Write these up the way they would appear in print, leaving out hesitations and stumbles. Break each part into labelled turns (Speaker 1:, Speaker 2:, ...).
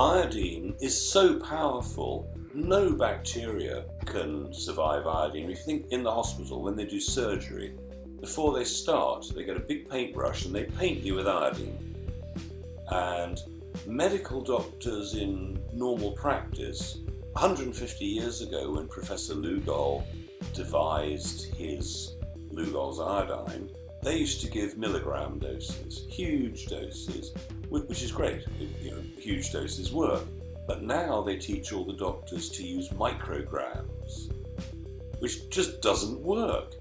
Speaker 1: Iodine is so powerful, no bacteria can survive iodine. If you think in the hospital, when they do surgery, before they start, they get a big paintbrush and they paint you with iodine. And medical doctors in normal practice, 150 years ago when Professor Lugol devised his Lugol's iodine, they used to give milligram doses, huge doses, which is great. Huge doses work. But now they teach all the doctors to use micrograms, which just doesn't work.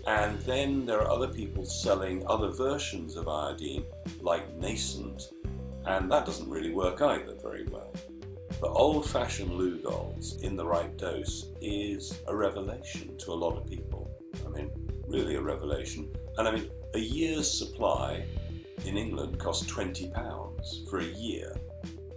Speaker 1: And then there are other people selling other versions of iodine, like nascent, and that doesn't really work either very well. But old-fashioned Lugol's in the right dose is a revelation to a lot of people. I mean, really a revelation. And I mean, a year's supply in England costs £20 for a year,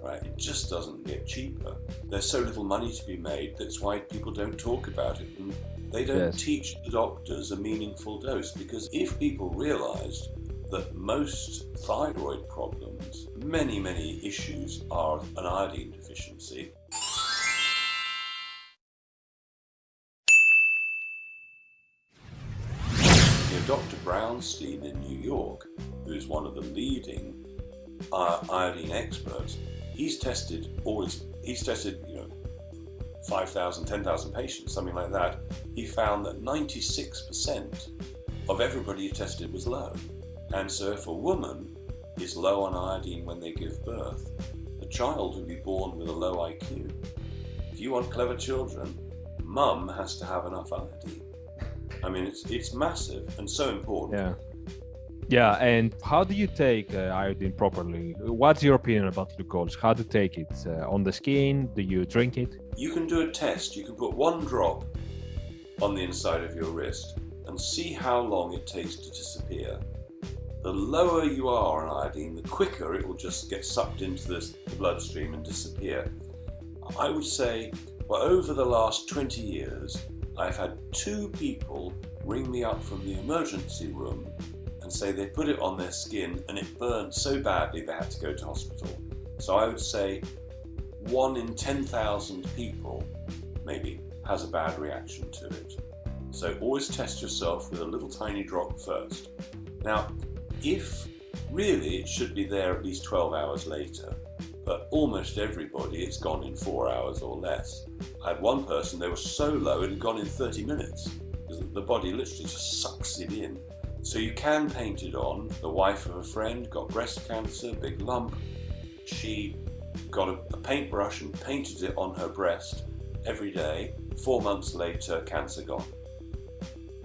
Speaker 1: right? It just doesn't get cheaper. There's so little money to be made, that's why people don't talk about it. And they don't teach the doctors a meaningful dose, because if people realised that most thyroid problems, many issues are an iodine deficiency. Dr. Brownstein in New York, who's one of the leading iodine experts, he's tested 5,000, 10,000 patients, something like that. He found that 96% of everybody he tested was low. And so if a woman is low on iodine when they give birth, the child will be born with a low IQ. If you want clever children, mum has to have enough iodine. I mean, it's massive and so important.
Speaker 2: Yeah, and how do you take iodine properly? What's your opinion about glucose? How to take it? On the skin? Do you drink it?
Speaker 1: You can do a test. You can put one drop on the inside of your wrist and see how long it takes to disappear. The lower you are on iodine, the quicker it will just get sucked into the bloodstream and disappear. I would say, well, over the last 20 years, I've had 2 people ring me up from the emergency room and say they put it on their skin and it burned so badly they had to go to hospital. So I would say 1 in 10,000 people maybe has a bad reaction to it. So always test yourself with a little tiny drop first. Now, if really it should be there at least 12 hours later, but almost everybody, it's gone in 4 hours or less. I had one person, they were so low it had gone in 30 minutes because the body literally just sucks it in. So you can paint it on. The wife of a friend got breast cancer, big lump. She got a paintbrush and painted it on her breast every day. 4 months later, cancer gone.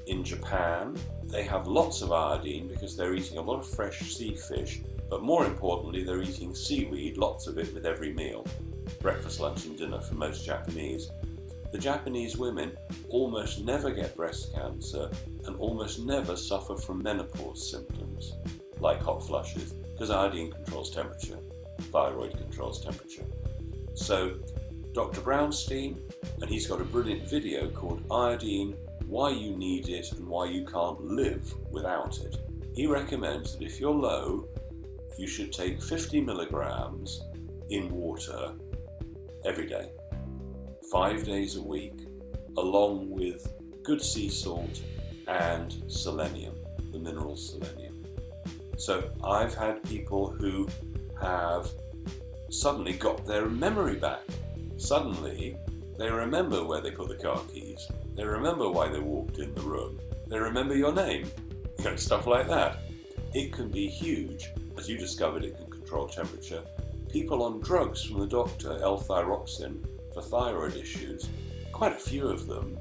Speaker 1: In Japan, they have lots of iodine because they're eating a lot of fresh sea fish, but more importantly, they're eating seaweed, lots of it with every meal. Breakfast, lunch and dinner for most Japanese. The Japanese women almost never get breast cancer and almost never suffer from menopause symptoms, like hot flushes, because iodine controls temperature, thyroid controls temperature. So Dr. Brownstein, and he's got a brilliant video called Iodine, Why You Need It and Why You Can't Live Without It. He recommends that if you're low, you should take 50 milligrams in water every day, 5 days a week, along with good sea salt and selenium, the mineral selenium. So I've had people who have suddenly got their memory back. Suddenly they remember where they put the car keys. They remember why they walked in the room. They remember your name, stuff like that. It can be huge. As you discovered, it can control temperature. People on drugs from the doctor, L-thyroxine, for thyroid issues, quite a few of them,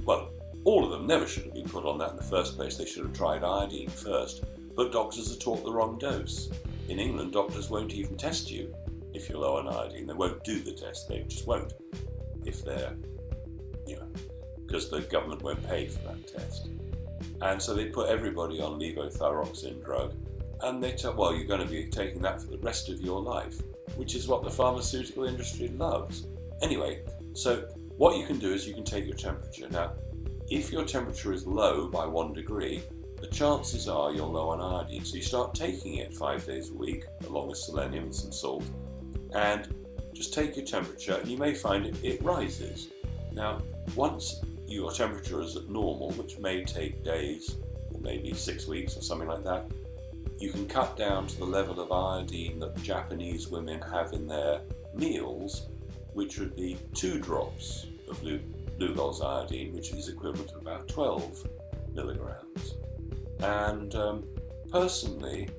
Speaker 1: well, all of them never should have been put on that in the first place. They should have tried iodine first. But doctors are taught the wrong dose. In England, doctors won't even test you if you're low on iodine. They won't do the test. They just won't if they're, because the government won't pay for that test. And so they put everybody on levothyroxine drug, and they tell, well, you're going to be taking that for the rest of your life, which is what the pharmaceutical industry loves. Anyway, so what you can do is you can take your temperature. Now, if your temperature is low by 1 degree, the chances are you're low on iodine. So you start taking it 5 days a week, along with selenium and some salt. And just take your temperature, and you may find it rises. Now, once your temperature is at normal, which may take days, or maybe 6 weeks or something like that, you can cut down to the level of iodine that Japanese women have in their meals, which would be 2 drops of Lugol's iodine, which is equivalent to about 12 milligrams. And personally,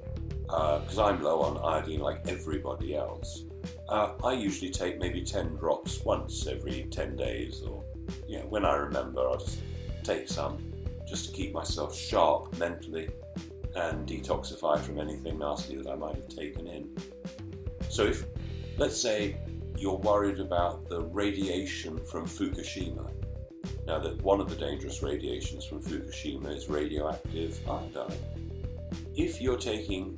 Speaker 1: because I'm low on iodine like everybody else, I usually take maybe 10 drops once every 10 days, or when I remember, I'll just take some just to keep myself sharp mentally and detoxify from anything nasty that I might have taken in. So if, let's say, you're worried about the radiation from Fukushima. Now, that one of the dangerous radiations from Fukushima is radioactive iodine. If you're taking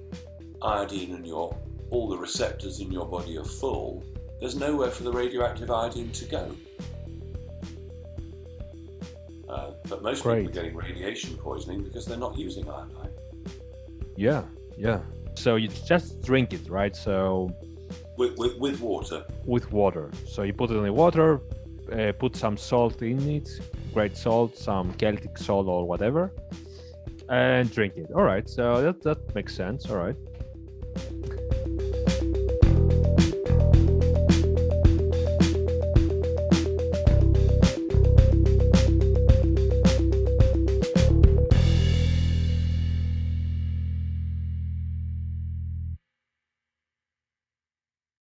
Speaker 1: iodine and all the receptors in your body are full, there's nowhere for the radioactive iodine to go. But most people are getting radiation poisoning because they're not using iodine.
Speaker 2: Yeah. So you just drink it, right? So
Speaker 1: with water.
Speaker 2: With water. So you put it in the water, put some salt in it, great salt, some Celtic salt or whatever, and drink it. All right. So that makes sense. All right.